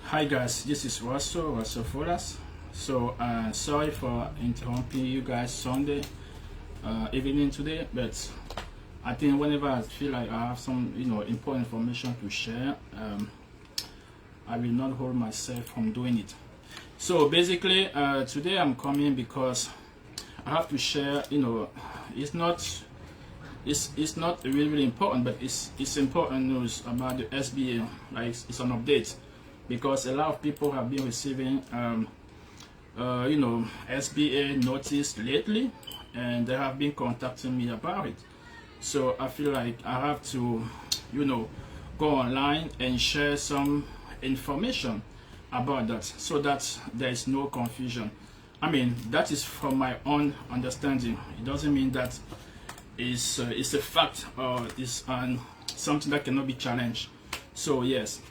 Hi guys, this is Russell Fullers. So sorry for interrupting you guys Sunday evening today, but I think whenever I feel like I have some important information to share, I will not hold myself from doing it. So basically today I'm coming because I have to share, it's not really important, but it's important news about the SBA. Like it's an update because a lot of people have been receiving SBA notice lately, and they have been contacting me about it. So I feel like I have to go online and share some information about that so that there is no confusion. I mean, that is from my own understanding. It doesn't mean that it's a fact or it's something that cannot be challenged. So yes,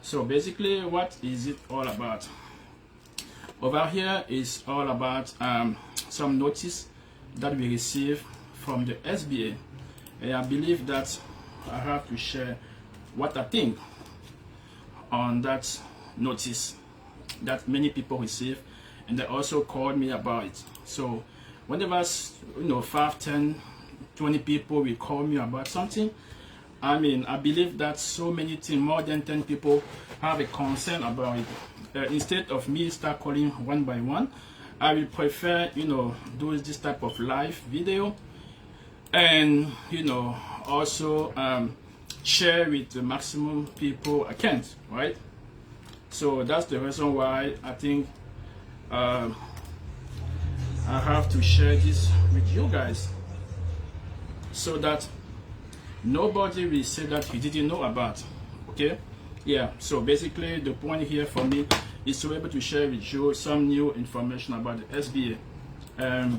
so basically what is it all about? Over here is all about some notice that we received from the SBA, and I believe that I have to share what I think on that notice that many people receive, and they also called me about it. So whenever 5, 10, 20 people will call me about something, I mean, I believe that so many things, more than 10 people have a concern about it. Instead of me start calling one by one, I will prefer do this type of live video, and also share with the maximum people I can, right? So that's the reason why I think I have to share this with you guys, so that nobody will say that he didn't know about. Okay, yeah. So basically the point here for me is to be able to share with you some new information about the SBA.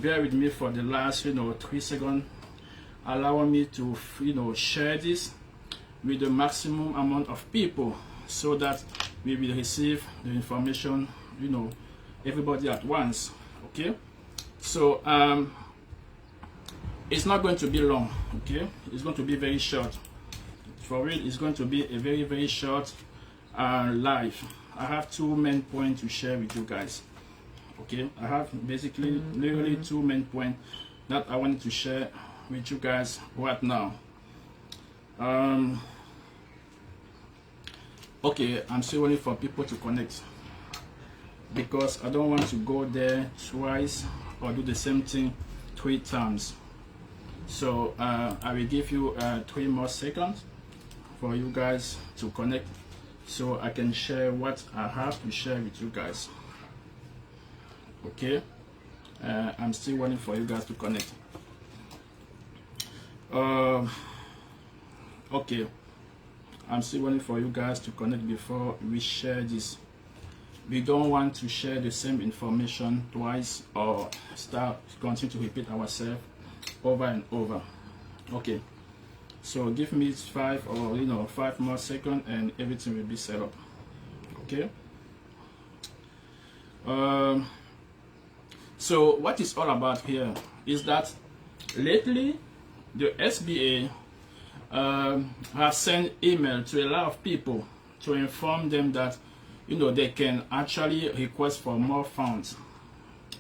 Bear with me for the last 3 seconds, allowing me to share this with the maximum amount of people, so that we will receive the information everybody at once. Okay, so it's not going to be long. Okay, it's going to be very short. For real, it's going to be a very short live. I have 2 main points to share with you guys. Okay, I have basically literally 2 main points that I wanted to share with you guys right now. Okay, I'm still waiting for people to connect because I don't want to go there twice or do the same thing 3 times. So I will give you 3 more seconds for you guys to connect, so I can share what I have to share with you guys. Okay, I'm still waiting for you guys to connect. Okay, I'm still waiting for you guys to connect before we share this. We don't want to share the same information twice or continue to repeat ourselves over and over. Okay, so give me 5 or 5 more seconds and everything will be set up. Okay, so what it's all about here is that lately the SBA has sent email to a lot of people to inform them that they can actually request for more funds.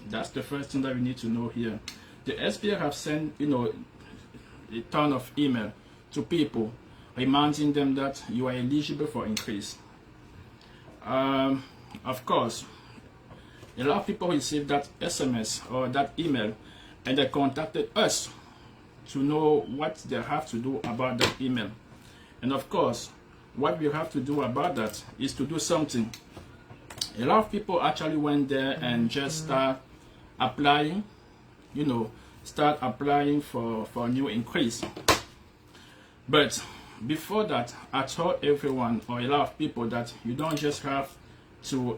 That's the first thing that we need to know here. The SBA have sent a ton of email to people reminding them that you are eligible for increase. Of course, a lot of people received that SMS or that email, and they contacted us to know what they have to do about that email. And of course, what we have to do about that is to do something. A lot of people actually went there and just start applying, for a new increase. But before that, I told everyone, or a lot of people, that you don't just have to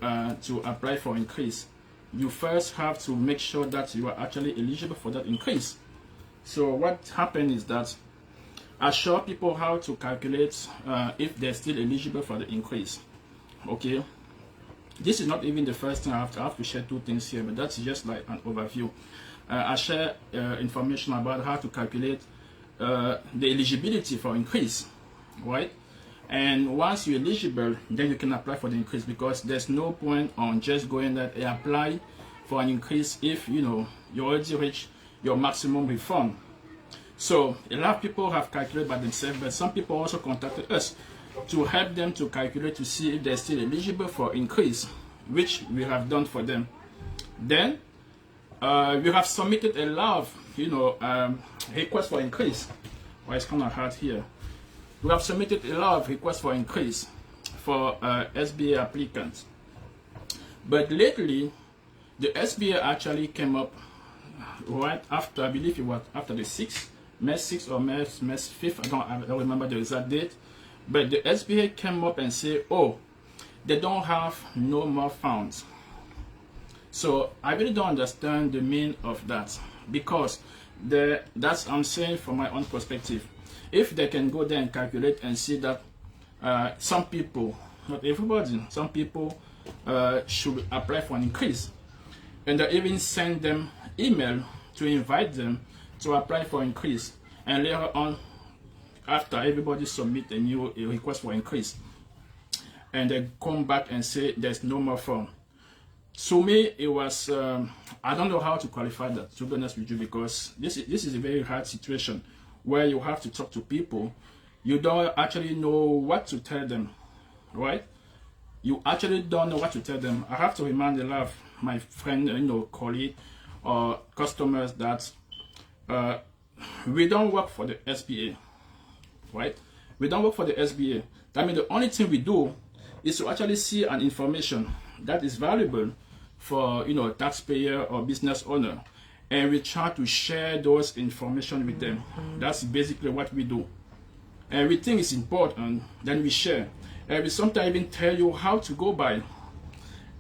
apply for increase. You first have to make sure that you are actually eligible for that increase. So what happened is that I show people how to calculate if they're still eligible for the increase. Okay, this is not even the first thing I have to share 2 things here, but that's just like an overview. I share information about how to calculate the eligibility for increase, right? And once you're eligible, then you can apply for the increase, because there's no point on just going there and apply for an increase if you already reached your maximum refund. So a lot of people have calculated by themselves, but some people also contacted us to help them to calculate to see if they're still eligible for increase, which we have done for them. Then we have submitted a lot of requests for increase. Well, it's kind of hard here. We have submitted a lot of requests for increase for SBA applicants, but lately the SBA actually came up right after, I believe it was after the 6th, May 6th or May 5th, I don't remember the exact date, but the SBA came up and said, oh, they don't have no more funds. So I really don't understand the meaning of that, because that's I'm saying from my own perspective. If they can go there and calculate and see that some people, not everybody, some people should apply for an increase, and they even send them email to invite them to apply for increase, and later on, after everybody submit a new request for increase, and they come back and say there's no more fund. To me, it was I don't know how to qualify that, to be honest with you, because this is a very hard situation where you have to talk to people. You don't actually know what to tell them, right? You actually don't know what to tell them. I have to remind a lot of my friends, colleagues or customers that we don't work for the SBA, right? We don't work for the SBA. That means the only thing we do is to actually see an information that is valuable for taxpayer or business owner, and we try to share those information with them. That's basically what we do. And we think it's important, then we share. And we sometimes even tell you how to go by.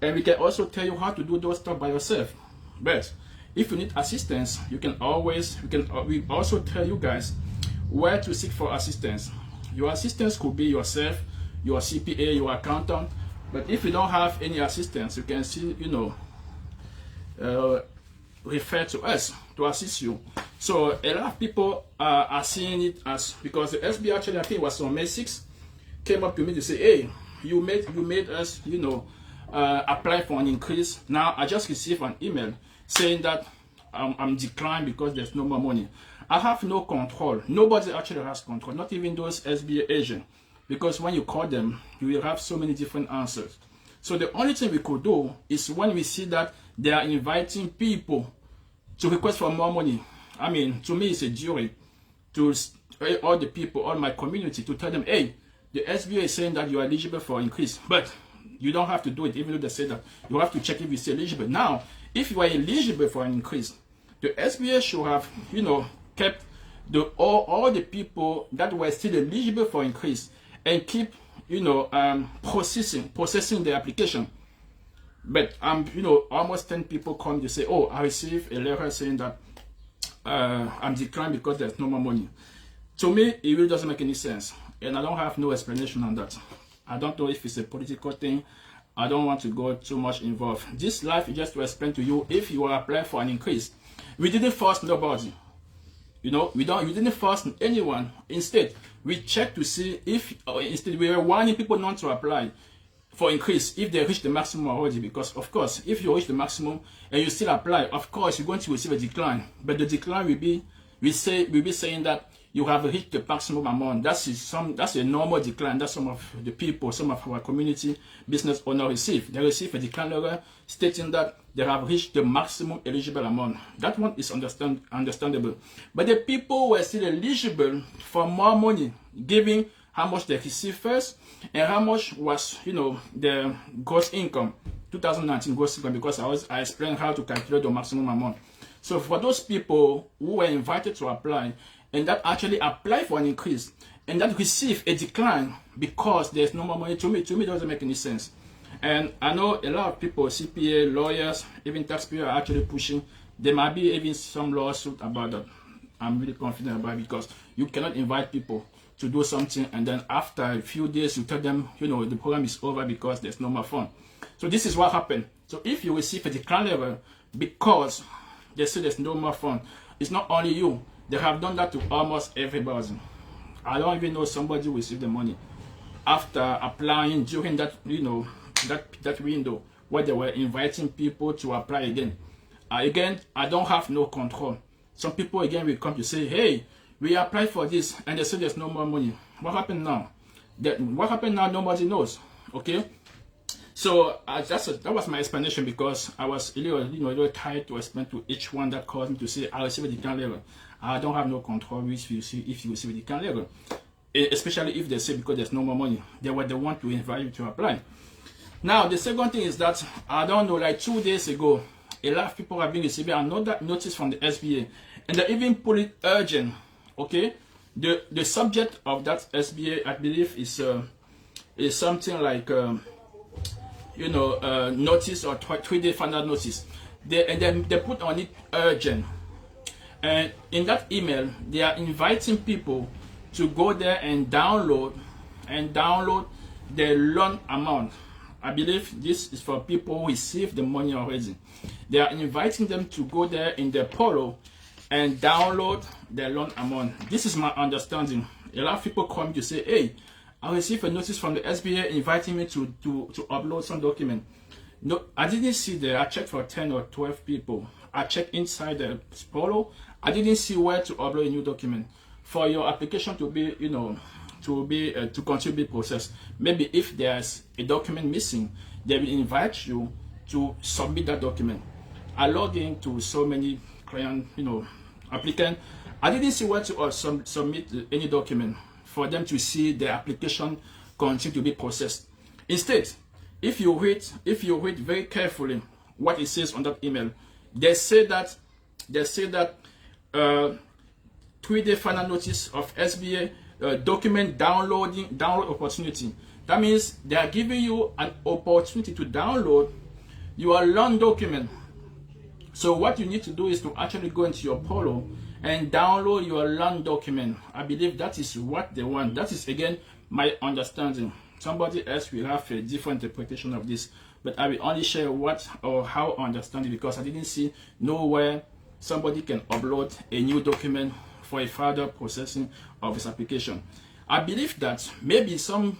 And we can also tell you how to do those stuff by yourself. But if you need assistance, we also tell you guys where to seek for assistance. Your assistance could be yourself, your CPA, your accountant. But if you don't have any assistance, you can still, refer to us to assist you. So a lot of people are seeing it as, because the SBA actually, I think it was on May 6th, came up to me to say, hey, you made us, apply for an increase. Now I just received an email saying that I'm declined because there's no more money. I have no control. Nobody actually has control, not even those SBA agents, because when you call them, you will have so many different answers. So the only thing we could do is when we see that they are inviting people to request for more money. I mean, to me, it's a duty to all the people, all my community, to tell them, hey, the SBA is saying that you are eligible for increase, but you don't have to do it, even though they say that. You have to check if you're still eligible. Now, if you are eligible for an increase, the SBA should have, kept all the people that were still eligible for increase and keep, processing the application. But almost 10 people come to say, oh, I received a letter saying that I'm declined because there's no more money. To me, it really doesn't make any sense, and I don't have no explanation on that. I don't know if it's a political thing. I don't want to go too much involved. This life is just to explain to you, if you are applying for an increase, we didn't force nobody. We didn't force anyone. Instead, we checked to see if, instead we were warning people not to apply for increase if they reach the maximum already, because of course, if you reach the maximum and you still apply, of course you're going to receive a decline. But the decline will be, we'll be saying that you have reached the maximum amount. That's a normal decline. That's some of the people, some of our community business owners receive. They receive a decline letter stating that they have reached the maximum eligible amount. That one is understandable. But the people were still eligible for more money, giving how much they received first and how much was, the gross income, 2019 gross income, because I explained how to calculate the maximum amount. So for those people who were invited to apply and that actually apply for an increase and that receive a decline because there's no more money, to me it doesn't make any sense. And I know a lot of people, CPA, lawyers, even taxpayers, are actually pushing. There might be even some lawsuit about that. I'm really confident about it, because you cannot invite people to do something and then after a few days you tell them, the program is over because there's no more fund. So this is what happened. So if you receive a decline level because they say there's no more fund, it's not only you. They have done that to almost everybody. I don't even know somebody who received the money. after applying during that, you know, that window where they were inviting people to apply again. Again, I don't have no control. Some people again will come to say, hey, we applied for this and they say there's no more money. What happened now? What happened now? Nobody knows. Okay. So that was my explanation, because I was a little tired to explain to each one that called me to say I received a decline letter. I don't have no control if you receive a decline letter, especially if they say because there's no more money. They were the one to invite you to apply. Now the second thing is that I don't know, like 2 days ago, a lot of people have been receiving another notice from the SBA, and they even put it urgent. Okay, the subject of that SBA, I believe, is something like notice or 3-day final notice. They put on it urgent, and in that email they are inviting people to go there and download the loan amount. I believe this is for people who receive the money already. They are inviting them to go there in the portal and download the loan amount. This is my understanding. A lot of people come to say, hey, I received a notice from the SBA inviting me to upload some document. No, I didn't see there. I checked for 10 or 12 people. I checked inside the portal. I didn't see where to upload a new document for your application to be, to continue to be processed. Maybe if there's a document missing, they will invite you to submit that document. I logged into so many client, applicant. I didn't see where to submit any document for them to see the application continue to be processed. Instead, if you read very carefully what it says on that email, they say that 3-day final notice of SBA document download opportunity. That means they are giving you an opportunity to download your loan document. So what you need to do is to actually go into your portal and download your loan document. I believe that is what they want. That is, again, my understanding. Somebody else will have a different interpretation of this, but I will only share what or how I understand it, because I didn't see nowhere somebody can upload a new document for a further processing of his application. I believe that maybe some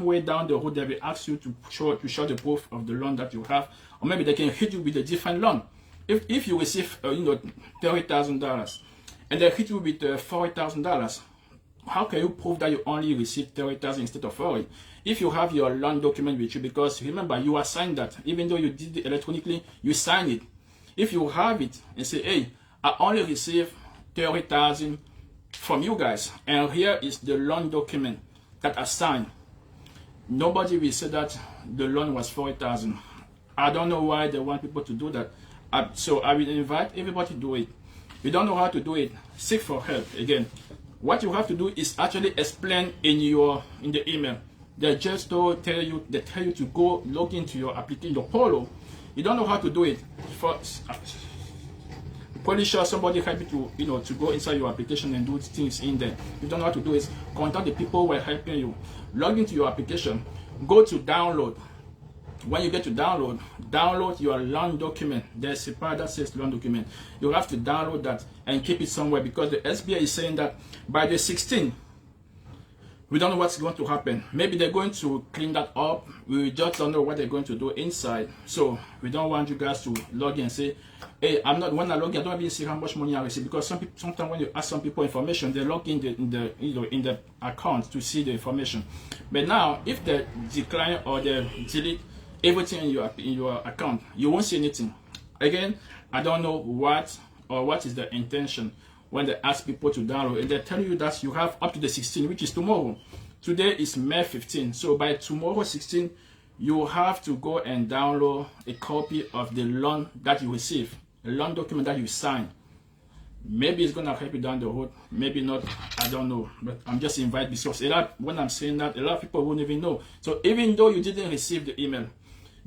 way down the road they will ask you to show the proof of the loan that you have, or maybe they can hit you with a different loan. If you receive $30,000 and they hit you with $40,000, how can you prove that you only received $30,000 instead of $40,000? If you have your loan document with you, because remember, you assigned that, even though you did it electronically, you signed it. If you have it and say, hey, I only received $30,000 from you guys, and here is the loan document that I signed, nobody will say that the loan was $40,000. I don't know why they want people to do that. So I will invite everybody to do it. If you don't know how to do it, seek for help. Again, what you have to do is actually explain in the email. They just tell you to go log into your application, your portal. You don't know how to do it. Pretty sure somebody help you to go inside your application and do things in there. If you don't know how to do it, contact the people who are helping you. Log into your application. Go to download. When you get to download your loan document. There's a part that says loan document. You have to download that and keep it somewhere, because the SBA is saying that by the 16th, we don't know what's going to happen. Maybe they're going to clean that up. We just don't know what they're going to do inside. So we don't want you guys to log in and say, hey, when I log in, I don't even see how much money I receive, because sometimes when you ask some people information, they log in the account to see the information. But now, if they decline or they delete everything in your account, you won't see anything. Again, I don't know what is the intention when they ask people to download, and they tell you that you have up to the 16th, which is tomorrow. Today is May 15. So by tomorrow 16, you have to go and download a copy of the loan that you receive, a loan document that you sign. Maybe it's gonna help you down the road, maybe not, I don't know. But I'm just inviting, because when I'm saying that, a lot of people won't even know. So even though you didn't receive the email,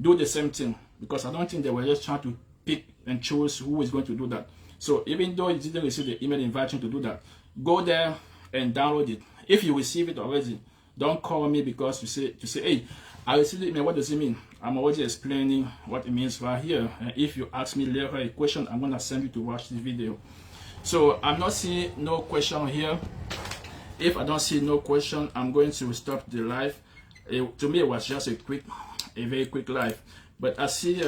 do the same thing, because I don't think they were just trying to pick and choose who is going to do that. So even though you didn't receive the email inviting to do that, go there and download it. If you receive it already, don't call me because you say, hey, I received the email. What does it mean? I'm already explaining what it means right here. And if you ask me later a question, I'm gonna send you to watch this video. So I'm not seeing no question here. if I don't see no question, I'm going to stop the live. To me, it was just a very quick live. But I see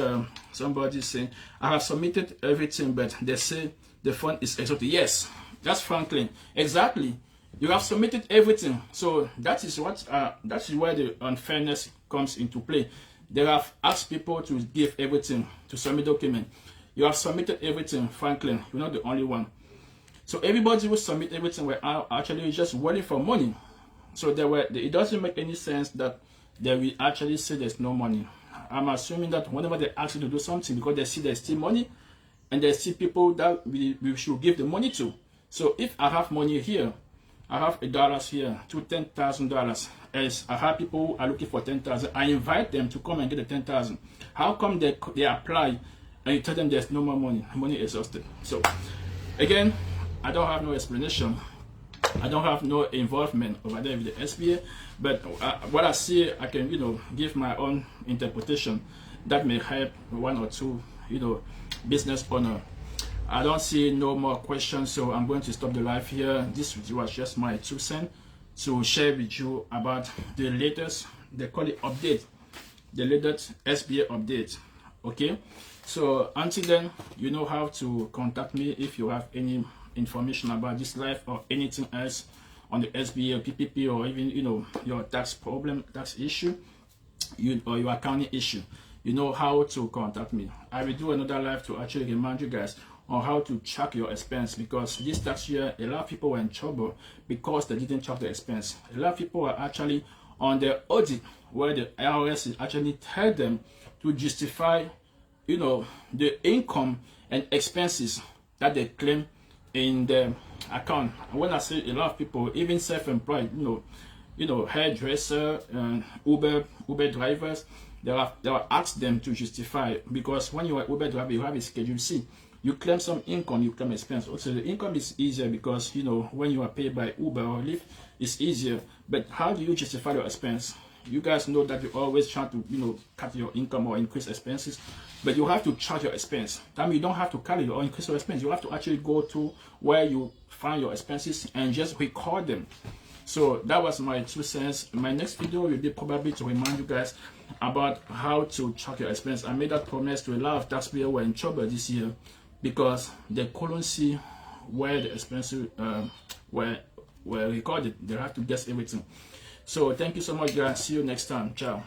somebody saying, I have submitted everything, but they say the fund is exhausted. Yes, that's Franklin. Exactly. You have submitted everything. So that is where the unfairness comes into play. They have asked people to give everything, to submit document. You have submitted everything, Franklin. You're not the only one. So everybody who submit everything were actually just waiting for money. So it doesn't make any sense that they will actually say there's no money. I'm assuming that whenever they ask you to do something, because they see there's still money, and they see people that we should give the money to. So if I have money here, I have $1 here to $10,000. As I have people who are looking for 10,000, I invite them to come and get the 10,000. How come they apply and you tell them there's no more money? Money is exhausted. So again, I don't have no explanation. I don't have no involvement over there with the SBA, but what I see, I can, give my own interpretation that may help one or two, business owner. I don't see no more questions, so I'm going to stop the live here. This was just my 2 cents to share with you about the latest, they call it update, the latest SBA update. Okay, so until then, you know how to contact me if you have any information about this life or anything else on the SBA or PPP, or even your tax problem, tax issue, or your accounting issue. You know how to contact me. I will do another live to actually remind you guys on how to track your expense, because this tax year a lot of people were in trouble because they didn't track the expense. A lot of people are actually on their audit where the IRS is actually tell them to justify the income and expenses that they claim in the account. And when I say a lot of people, even self-employed, hairdresser and Uber drivers, they will ask them to justify, because when you are Uber driver, you have a Schedule C. You claim some income, you claim expense. Also, the income is easier because when you are paid by Uber or Lyft, it's easier. But how do you justify your expense? You guys know that you always try to cut your income or increase expenses, but you have to charge your expense. That means you don't have to cut it or increase your expense. You have to actually go to where you find your expenses and just record them. So that was my 2 cents. My next video will be probably to remind you guys about how to track your expense. I made that promise to a lot of taxpayers who were in trouble this year because they couldn't see where the expenses were recorded. They have to guess everything. So thank you so much, guys. See you next time. Ciao.